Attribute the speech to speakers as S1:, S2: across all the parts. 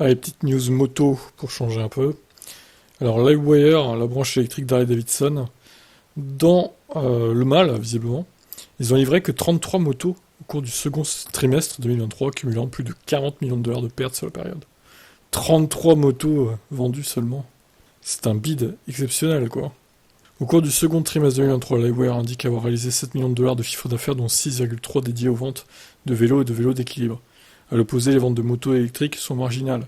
S1: Allez, petite news moto pour changer un peu. Alors, Livewire, la branche électrique d'Harley-Davidson, dans le mal, visiblement, ils ont livré que 33 motos au cours du second trimestre 2023, cumulant plus de 40 millions de dollars de pertes sur la période. 33 motos vendues seulement. C'est un bid exceptionnel, quoi. Au cours du second trimestre 2023, Livewire indique avoir réalisé 7 millions de dollars de chiffre d'affaires, dont 6,3 dédiés aux ventes de vélos et de vélos d'équilibre. À l'opposé, les ventes de motos électriques sont marginales.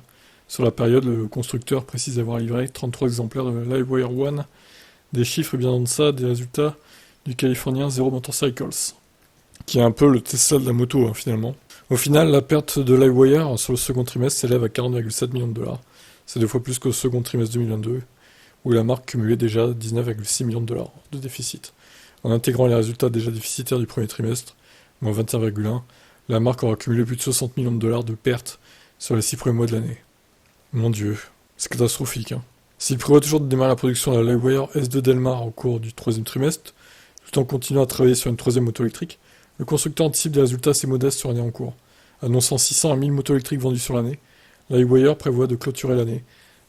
S1: Sur la période, le constructeur précise avoir livré 33 exemplaires de Livewire One, des chiffres bien en deçà des résultats du californien Zero Motorcycles, qui est un peu le Tesla de la moto, finalement. Au final, la perte de Livewire sur le second trimestre s'élève à 40,7 millions de dollars. C'est 2 fois plus qu'au second trimestre 2022, où la marque cumulait déjà 19,6 millions de dollars de déficit. En intégrant les résultats déjà déficitaires du premier trimestre, moins 21,1, la marque aura cumulé plus de 60 millions de dollars de pertes sur les 6 premiers mois de l'année. Mon Dieu, c'est catastrophique. S'il prévoit toujours de démarrer la production de la Livewire S2 Delmar au cours du troisième trimestre, tout en continuant à travailler sur une troisième moto électrique, le constructeur anticipe des résultats assez modestes sur l'année en cours. Annonçant 600 à 1000 motos électriques vendues sur l'année, Livewire prévoit de clôturer l'année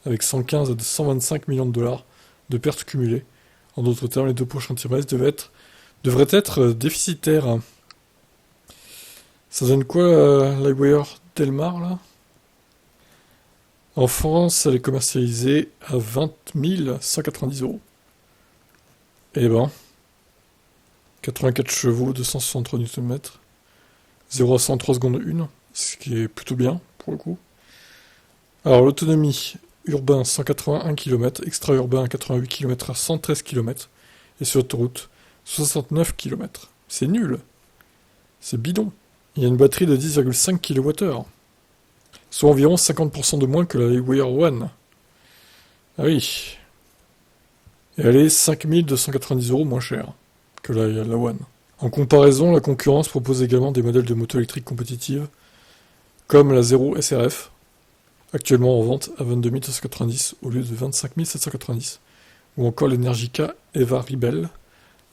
S1: avec 115 à 125 millions de dollars de pertes cumulées. En d'autres termes, les 2 prochains trimestres devraient être déficitaires. Ça donne quoi, Livewire Delmar, là? En France, elle est commercialisée à 20 190 €. Eh ben, 84 chevaux, 263 Nm, 0 à 103 secondes 1, ce qui est plutôt bien, pour le coup. Alors, l'autonomie, urbain 181 km, extra-urbain 88 km à 113 km, et sur autoroute 69 km. C'est nul. C'est bidon. Il y a une batterie de 10,5 kWh, soit environ 50% de moins que la Livewire One. Ah oui. Et elle est 5290 € moins chère que la One. En comparaison, la concurrence propose également des modèles de moto électriques compétitives, comme la Zero SRF, actuellement en vente à 22 290 au lieu de 25 790, ou encore l'Energica Eva Rebel,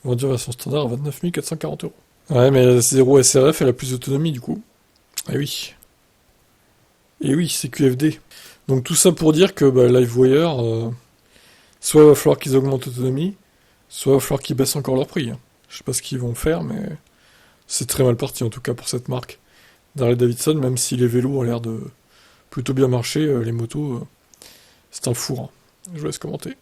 S1: vendue en version standard à 29 440 €. Ouais, mais la Zero SRF, elle a plus d'autonomie du coup. Eh oui. Et oui, c'est QFD. Donc tout ça pour dire que Livewire, soit il va falloir qu'ils augmentent l'autonomie, soit il va falloir qu'ils baissent encore leur prix. Je sais pas ce qu'ils vont faire, mais c'est très mal parti en tout cas pour cette marque d'Harley-Davidson, même si les vélos ont l'air de plutôt bien marcher, les motos, c'est un four. Je vous laisse commenter.